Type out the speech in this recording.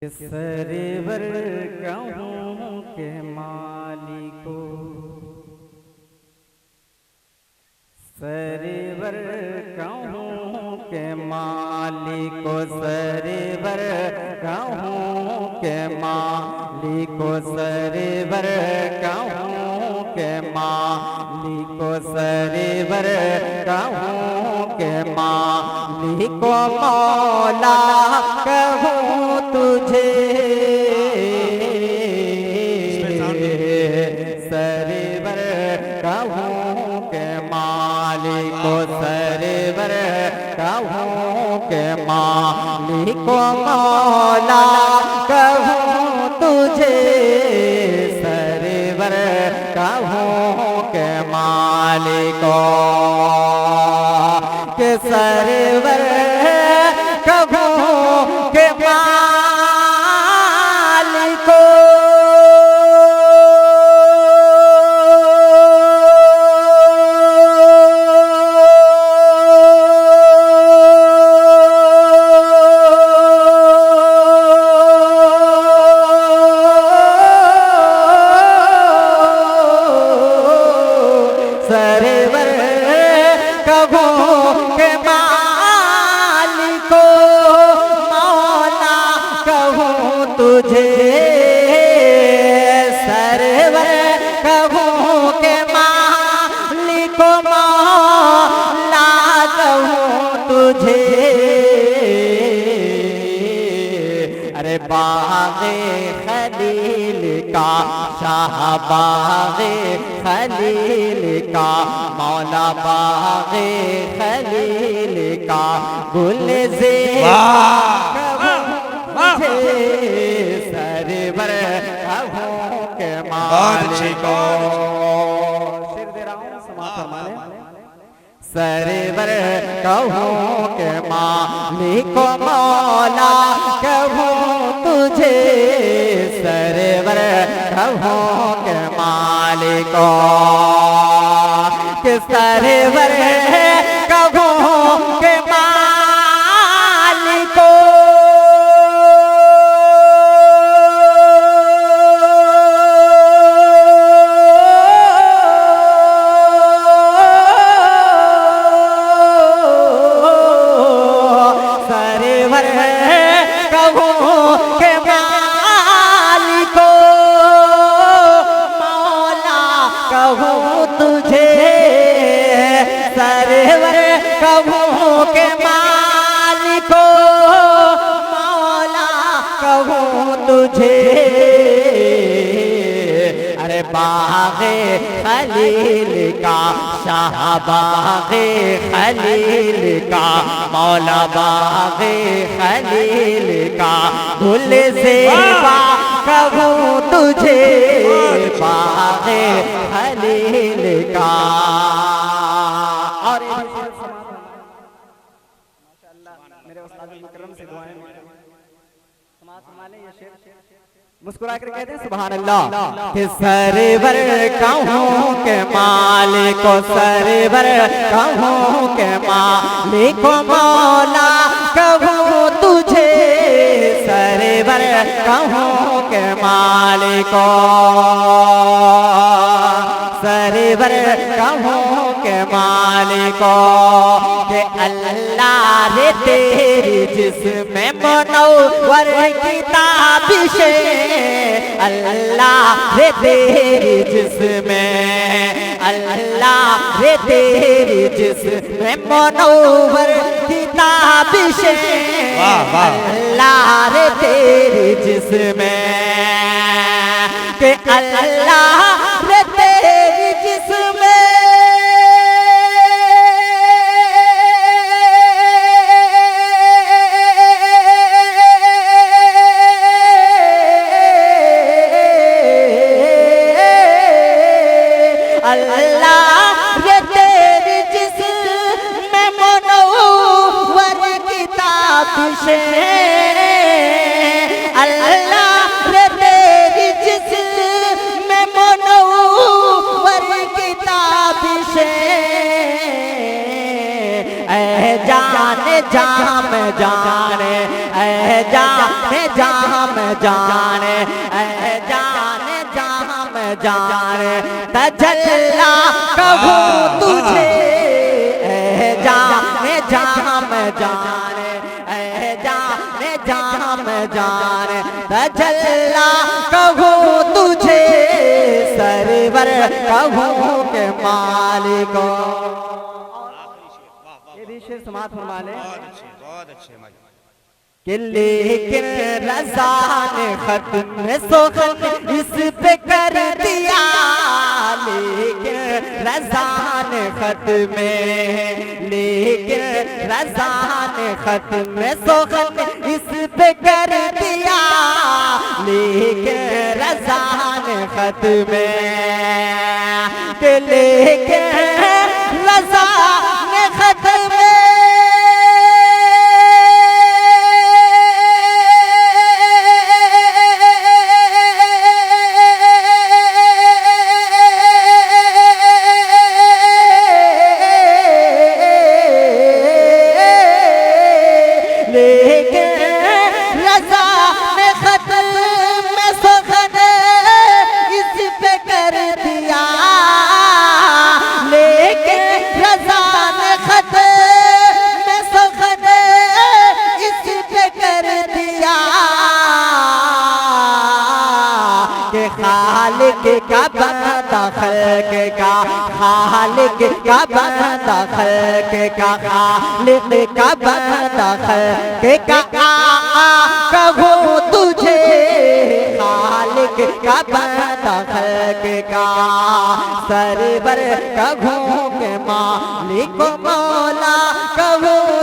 सरेवर कहूँ के मालिको, सरेवर कहूँ के मालिको, सरेवर कहूँ के मालिको, सरेवर कहूँ के मालिको, सरेवर कहूँ के मालिको, मौला कहूँ तुझे, सरेवर कहूँ के मालिको, सरेवर कहूँ के मालिको, मौला कहूँ तुझे, सरेवर कहूँ के मालिको, के सरेवर कहूँ के मालिको। सरेवर कहूँ के मालिको, मौला कहूँ तुझे, सरेवर कहूँ के मालिको, मौला कहूँ तुझे। अरे बाग़े खलील का शाहबाग़े खलील का, मौला बाग़े खलील का, गुलज़ेबा कहूँ तुझे, सरेवर कहूँ के मालिको। शेर दे रहा हूँ, समाप्त फरमा लें। सरेवर कहूँ के मालिको, मौला कहूँ तुझे, सरेवर कहूँ के मालिको, के सरेवर कहूँ के मालिको। सरेवर कहूँ के मालिको, मौला कहूँ तुझे, सरेवर कहूँ के मालिको, मौला कहूँ तुझे। अरे बाग़े खलील का शाहबाग़े खलील का, मौला बाग़े खलील का, गुलज़ेबा कहूँ तुझे, बाग़े खलील का। और माशाअल्लाह मेरे उस्ताद मुकर्रम से दुआएं समाअत फरमा लें। ये शेर मुस्कुरा कर कहते हैं सुभान अल्लाह, कि सरेवर कहूँ के मालिको, सरेवर कहूँ के मालिको, मौला कहूँ तुझे, सरेवर कहूँ के मालिको, सरेवर कहूँ के मालिको, के अल्लाह रे तेरी जिस्म मुनव्वर की ताबिशे, अल्लाह रे तेरी जिस्म, अल्लाह रे तेरी जिस्म मुनव्वर की ताबिशे, अल्लाह रे तेरी जिस्म, के अल्लाह रे तेरी जिस्म, अल्लाह रे तेरी जिस्म मुनव्वर की ताबिशे, अल्लाह रे तेरी जिस्म जाने ऐ जाने जाम जाने तजल्ला कहूँ तुझे ऐ जाने जाम जाने ऐ जाने जाम जाने तजल्ला कहूँ तुझे सरवर कहूँ के मालिक। ये भी शेर समात फरमा ले। बहुत अच्छे कि लेकिन रज़ा ने खत्म सुखन इस पे कर दिया, लेकिन रज़ा ने खत्म, लेकिन रज़ा ने खत्म सुखन इस पे कर दिया, लेकिन रज़ा ने खत्म, कि लेकिन रज़ा ने खत्म खालिक का बंदा खल्क का, खालिक का बंदा खल्क का, खालिक का बंदा खल्क का कहूँ तुझे, खालिक का बंदा खल्क का सरवर कहूँ के मालिक मौला कहूँ